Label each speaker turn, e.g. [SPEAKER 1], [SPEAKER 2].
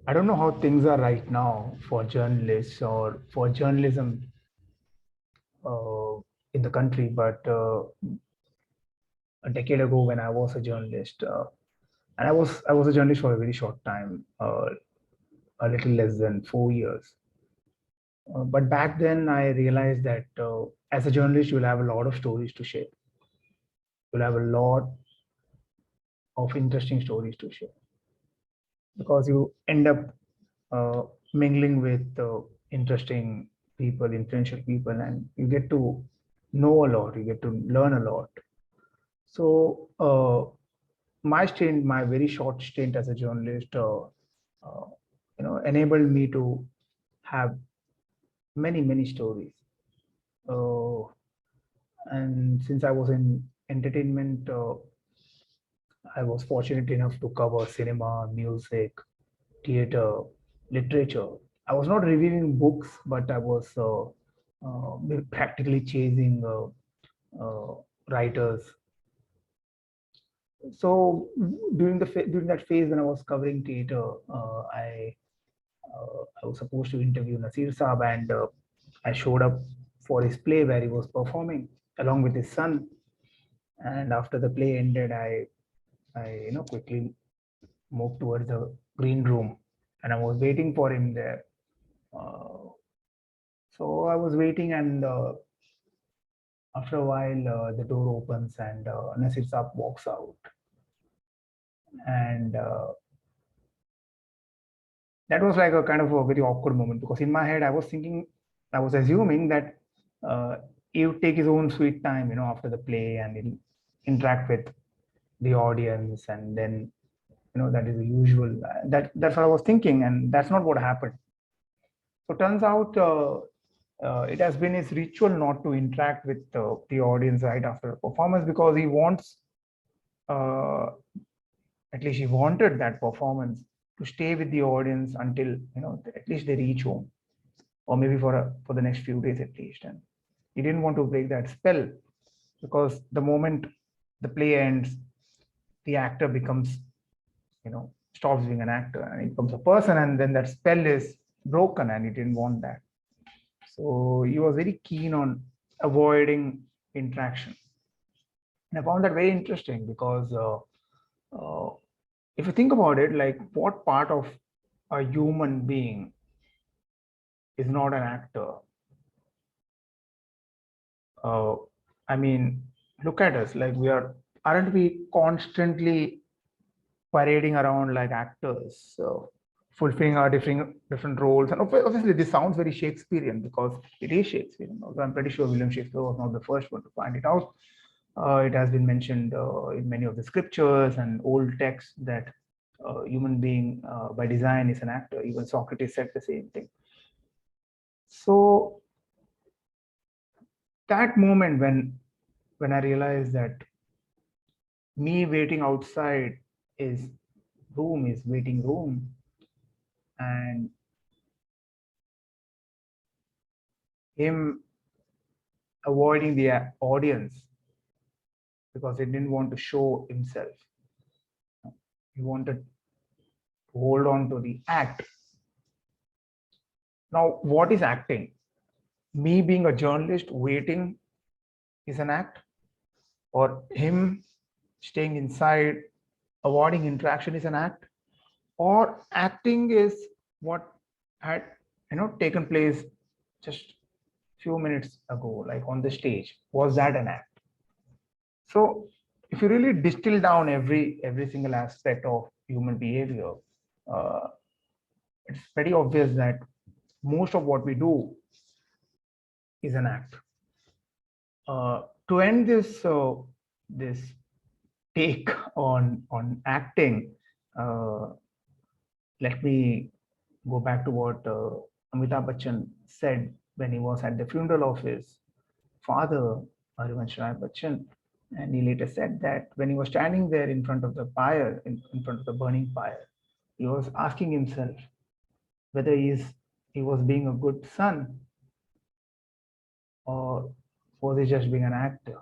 [SPEAKER 1] I don't know how things are right now for journalists or for journalism uh, in the country, but a decade ago when I was a journalist, and I was a journalist for a very short time, a little less than 4 years. But back then, I realized that as a journalist, you'll have a lot of stories to share. You'll have a lot of interesting stories to share because you end up uh, mingling with interesting people, influential people, and you get to know a lot. You get to learn a lot. So my very short stint as a journalist, uh, enabled me to have many stories. Uh, and since I was in entertainment, I was fortunate enough to cover cinema, music, theater, literature. I was not reviewing books, but I was practically chasing writers. So during that phase when I was covering theater, I was supposed to interview Nasir Saab, and I showed up for his play where he was performing along with his son. And after the play ended, I quickly moved towards the green room, and I was waiting for him there. Uh, so I was waiting, and after a while, the door opens, and Nasir Saab walks out, and that was like a kind of a very awkward moment because in my head I was thinking, I was assuming that uh, he would take his own sweet time, after the play, and he'll interact with the audience, and then that is the usual. That's what I was thinking, and that's not what happened. So turns out it has been his ritual not to interact with the audience right after a performance because he wants, uh, at least he wanted that performance to stay with the audience until at least they reach home, or maybe for the next few days at least. And he didn't want to break that spell because the moment the play ends, the actor becomes, stops being an actor and he becomes a person, and then that spell is broken, and he didn't want that. So he was very keen on avoiding interaction. And I found that very interesting because uh, if you think about it, like what part of a human being is not an actor? Uh, I mean, look at us. Like aren't we constantly parading around like actors, fulfilling our different roles? And obviously, this sounds very Shakespearean because it is Shakespearean. Although I'm pretty sure William Shakespeare was not the first one to find it out. It has been mentioned in many of the scriptures and old texts that human being by design is an actor. Even Socrates said the same thing. So that moment when I realized that me waiting outside is waiting room, and him avoiding the audience because he didn't want to show himself. He wanted to hold on to the act. Now, what is acting? Me being a journalist waiting is an act, or him staying inside avoiding interaction is an act, or acting is what had taken place just few minutes ago, like on the stage. Was that an act? So if you really distill down every single aspect of human behavior, uh, it's pretty obvious that most of what we do is an act. To end this take on acting, uh, let me go back to what Amitabh Bachchan said when he was at the funeral of his father, Harivansh Rai Bachchan. And he later said that when he was standing there in front of the pyre, in front of the burning pyre, he was asking himself whether he was being a good son or was he just being an actor.